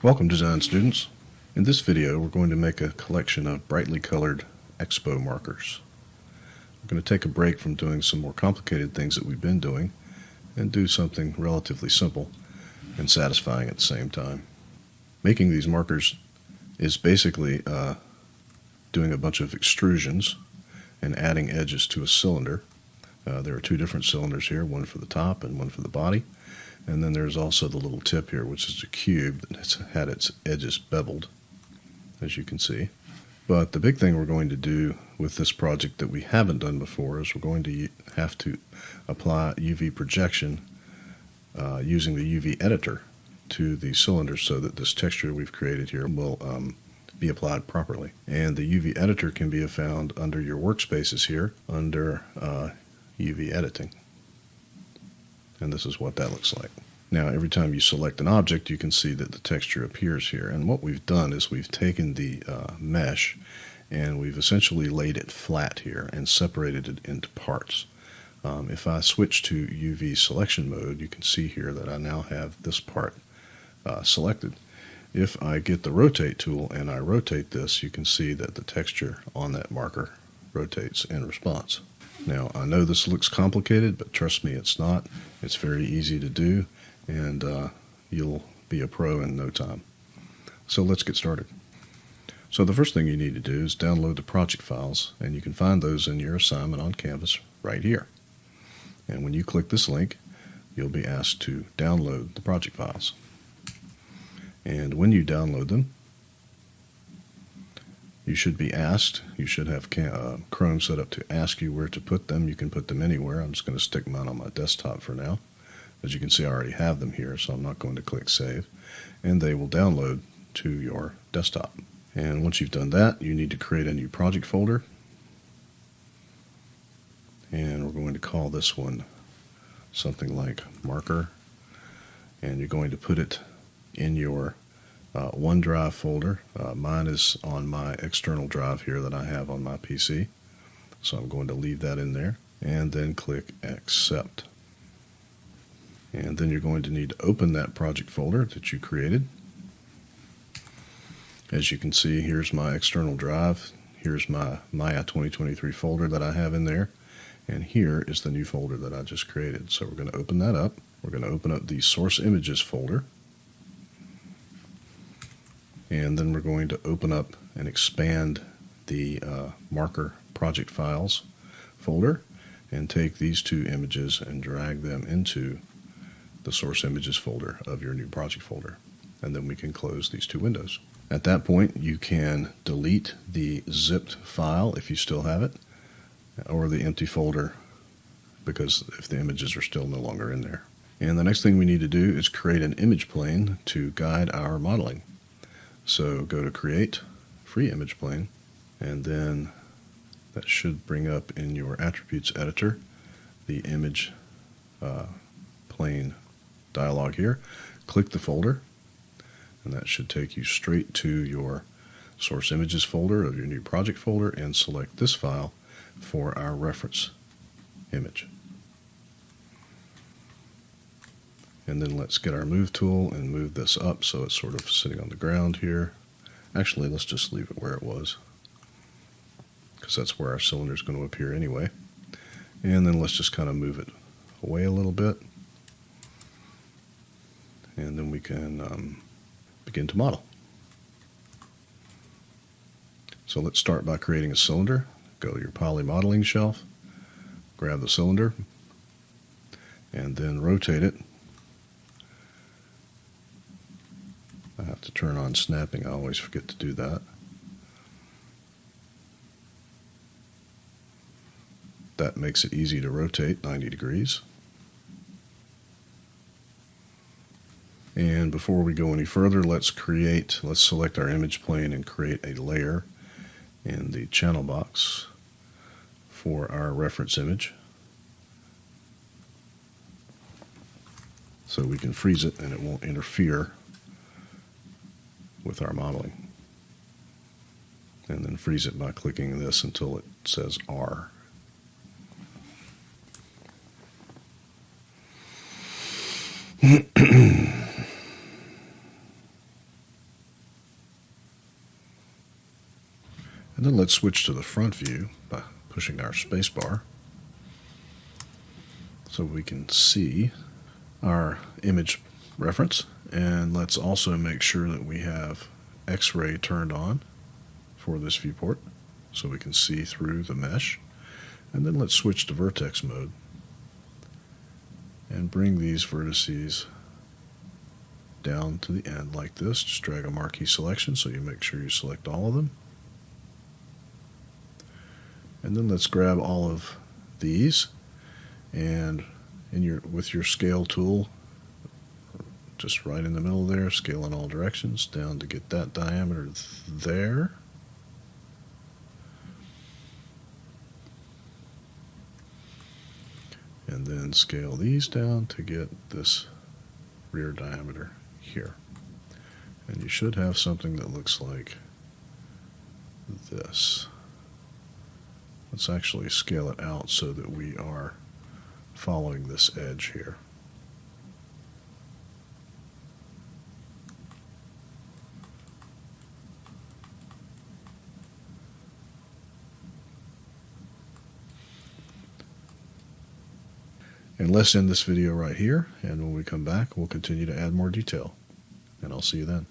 Welcome design students. In this video we're going to make a collection of brightly colored Expo markers. We're going to take a break from doing some more complicated things that we've been doing and do something relatively simple and satisfying at the same time. Making these markers is basically doing a bunch of extrusions and adding edges to a cylinder. There are two different cylinders here, one for the top and one for the body. And then there's also the little tip here, which is a cube that has had its edges beveled, as you can see. But the big thing we're going to do with this project that we haven't done before is we're going to have to apply UV projection using the UV editor to the cylinder so that this texture we've created here will be applied properly. And the UV editor can be found under your workspaces here under UV editing. And this is what that looks like. Now every time you select an object you can see that the texture appears here, and what we've done is we've taken the mesh and we've essentially laid it flat here and separated it into parts. If I switch to UV selection mode, you can see here that I now have this part selected. If I get the rotate tool and I rotate this, you can see that the texture on that marker rotates in response. Now, I know this looks complicated, but trust me, it's not. It's very easy to do, and you'll be a pro in no time. So let's get started. So the first thing you need to do is download the project files, and you can find those in your assignment on Canvas right here. And when you click this link, you'll be asked to download the project files. And when you download them, you should be asked, you should have Chrome set up to ask you where to put them. You can put them anywhere. I'm just going to stick mine on my desktop for now. As you can see, I already have them here, so I'm not going to click Save. And they will download to your desktop. And once you've done that, you need to create a new project folder. And we're going to call this one something like Marker. And you're going to put it in your OneDrive folder. Mine is on my external drive here that I have on my PC. So I'm going to leave that in there and then click Accept. And then you're going to need to open that project folder that you created. As you can see, here's my external drive. Here's my Maya 2023 folder that I have in there. And here is the new folder that I just created. So we're going to open that up. We're going to open up the Source Images folder. And then we're going to open up and expand the marker project files folder and take these two images and drag them into the source images folder of your new project folder. And then we can close these two windows. At that point, you can delete the zipped file if you still have it, or the empty folder because if the images are still no longer in there. And the next thing we need to do is create an image plane to guide our modeling. So go to Create, Free Image Plane, and then that should bring up in your Attributes Editor the image plane dialog here. Click the folder, and that should take you straight to your Source Images folder of your new project folder, and select this file for our reference image. And then let's get our move tool and move this up so it's sort of sitting on the ground here. Actually, let's just leave it where it was, because that's where our cylinder is going to appear anyway. And then let's just kind of move it away a little bit. And then we can begin to model. So let's start by creating a cylinder. Go to your poly modeling shelf, grab the cylinder, and then rotate it. I have to turn on snapping. I always forget to do that. That makes it easy to rotate 90 degrees. And before we go any further, let's select our image plane and create a layer in the channel box for our reference image. So we can freeze it and it won't interfere with our modeling. And then freeze it by clicking this until it says R. And then let's switch to the front view by pushing our space bar so we can see our image reference. And let's also make sure that we have X-ray turned on for this viewport so we can see through the mesh. And then let's switch to vertex mode and bring these vertices down to the end like this. Just drag a marquee selection so you make sure you select all of them. And then let's grab all of these and with your scale tool, just right in the middle there, scale in all directions down to get that diameter there. And then scale these down to get this rear diameter here. And you should have something that looks like this. Let's actually scale it out so that we are following this edge here. And let's end this video right here, and when we come back, we'll continue to add more detail. And I'll see you then.